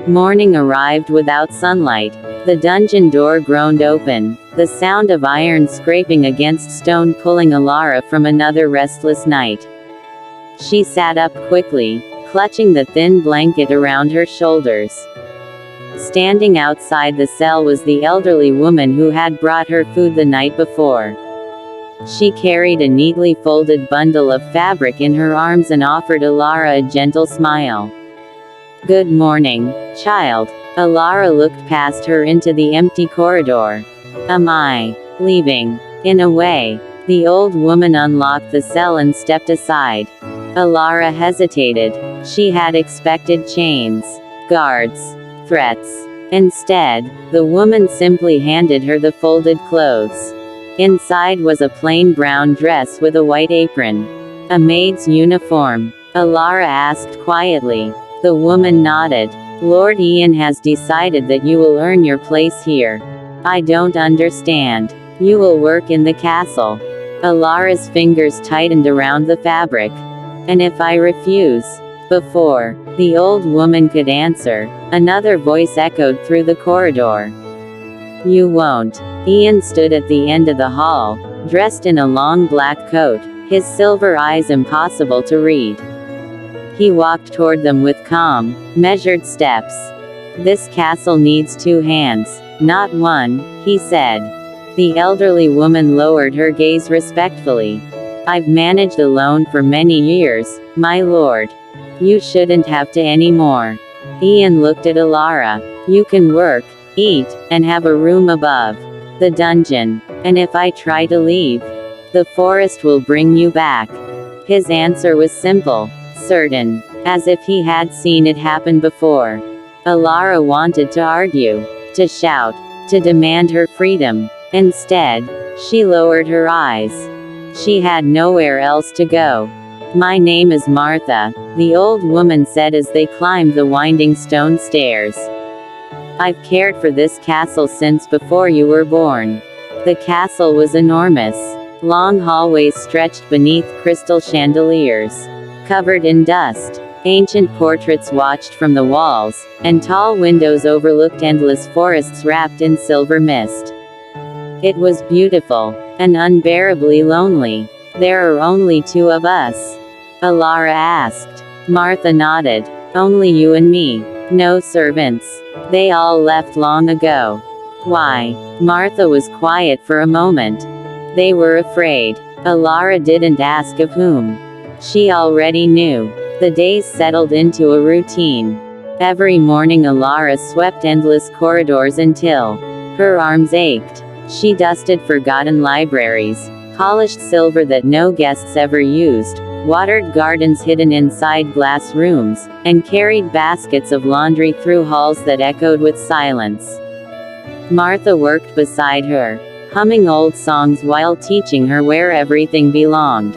Morning arrived without sunlight. The dungeon door groaned open, the sound of iron scraping against stone pulling Elara from another restless night. She sat up quickly, clutching the thin blanket around her shoulders. Standing outside the cell was the elderly woman who had brought her food the night before. She carried a neatly folded bundle of fabric in her arms and offered Elara a gentle smile. "Good morning, child." Elara looked past her into the empty corridor. "Am I leaving?" In a way. The old woman unlocked the cell and stepped aside. Elara hesitated. She had expected chains, guards, threats. Instead, the woman simply handed her the folded clothes. Inside was a plain brown dress with a white apron. "A maid's uniform?" Elara asked quietly. The woman nodded. "Lord Ian has decided that you will earn your place here." "I don't understand." "You will work in the castle." Elara's fingers tightened around the fabric. "And if I refuse?" Before the old woman could answer, another voice echoed through the corridor. "You won't." Ian stood at the end of the hall, dressed in a long black coat, his silver eyes impossible to read. He walked toward them with calm, measured steps. "This castle needs 2 hands, not 1, he said. The elderly woman lowered her gaze respectfully. "I've managed alone for many years, my lord. You shouldn't have to anymore." Ian looked at Elara. "You can work, eat, and have a room above the dungeon. And if I try to leave, the forest will bring you back." His answer was simple, certain, as if he had seen it happen before. Elara wanted to argue, to shout, to demand her freedom. Instead, she lowered her eyes. She had nowhere else to go. "My name is Martha," the old woman said as they climbed the winding stone stairs. "I've cared for this castle since before you were born." The castle was enormous. Long hallways stretched beneath crystal chandeliers, covered in dust. Ancient portraits watched from the walls, and tall windows overlooked endless forests wrapped in silver mist. It was beautiful, and unbearably lonely. "There are only 2 of us?" Elara asked. Martha nodded. "Only you and me. No servants. They all left long ago." "Why?" Martha was quiet for a moment. "They were afraid." Elara didn't ask of whom. She already knew. The days settled into a routine. Every morning Elara swept endless corridors until her arms ached. She dusted forgotten libraries, polished silver that no guests ever used, watered gardens hidden inside glass rooms, and carried baskets of laundry through halls that echoed with silence. Martha worked beside her, humming old songs while teaching her where everything belonged.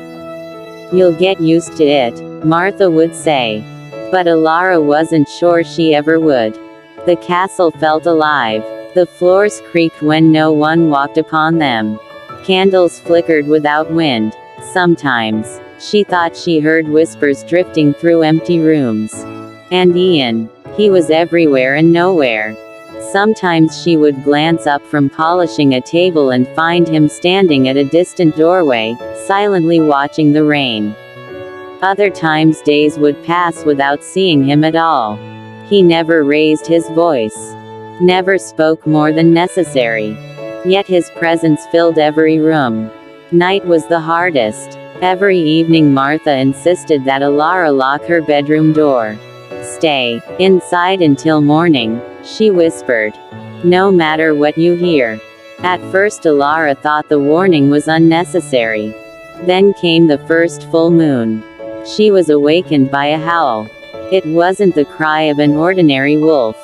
"You'll get used to it," Martha would say. But Elara wasn't sure she ever would. The castle felt alive. The floors creaked when no one walked upon them. Candles flickered without wind. Sometimes, she thought she heard whispers drifting through empty rooms. And Ian, he was everywhere and nowhere. Sometimes she would glance up from polishing a table and find him standing at a distant doorway, silently watching the rain. Other times days would pass without seeing him at all. He never raised his voice, never spoke more than necessary. Yet his presence filled every room. Night was the hardest. Every evening Martha insisted that Elara lock her bedroom door. "Stay inside until morning," she whispered. "No matter what you hear." At first Elara thought the warning was unnecessary. Then came the first full moon. She was awakened by a howl. It wasn't the cry of an ordinary wolf.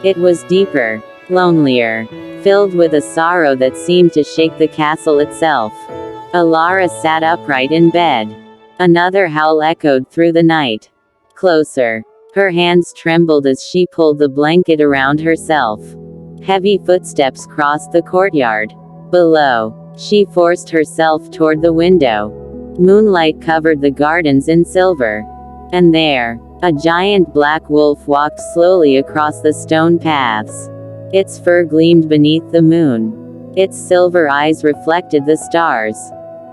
It was deeper, lonelier, filled with a sorrow that seemed to shake the castle itself. Elara sat upright in bed. Another howl echoed through the night. Closer. Her hands trembled as she pulled the blanket around herself. Heavy footsteps crossed the courtyard. Below, she forced herself toward the window. Moonlight covered the gardens in silver. And there, A giant black wolf walked slowly across the stone paths. Its fur gleamed beneath the moon. Its silver eyes reflected the stars.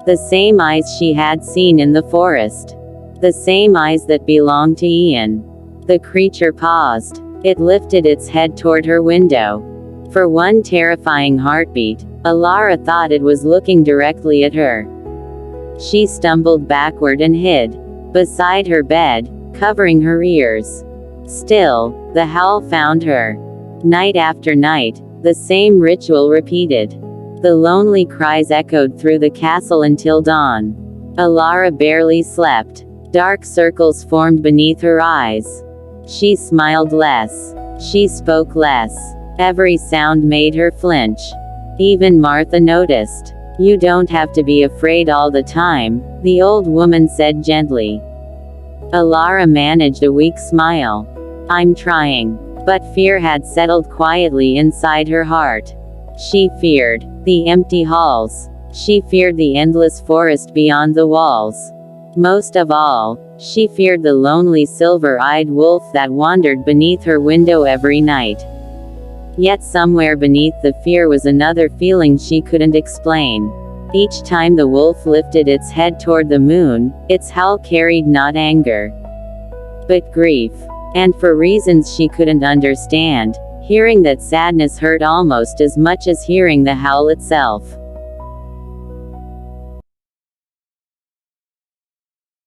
The same eyes she had seen in the forest. The same eyes that belonged to Ian. The creature paused. It lifted its head toward her window. For one terrifying heartbeat, Elara thought it was looking directly at her. She stumbled backward and hid beside her bed, covering her ears. Still, the howl found her. Night after night, the same ritual repeated. The lonely cries echoed through the castle until dawn. Elara barely slept. Dark circles formed beneath her eyes. She smiled less. She spoke less. Every sound made her flinch. Even Martha noticed. "You don't have to be afraid all the time," the old woman said gently. Elara managed a weak smile. "I'm trying." But fear had settled quietly inside her heart. She feared the empty halls. She feared the endless forest beyond the walls. Most of all, she feared the lonely silver-eyed wolf that wandered beneath her window every night. Yet somewhere beneath the fear was another feeling she couldn't explain. Each time the wolf lifted its head toward the moon, its howl carried not anger, but grief. And for reasons she couldn't understand, hearing that sadness hurt almost as much as hearing the howl itself.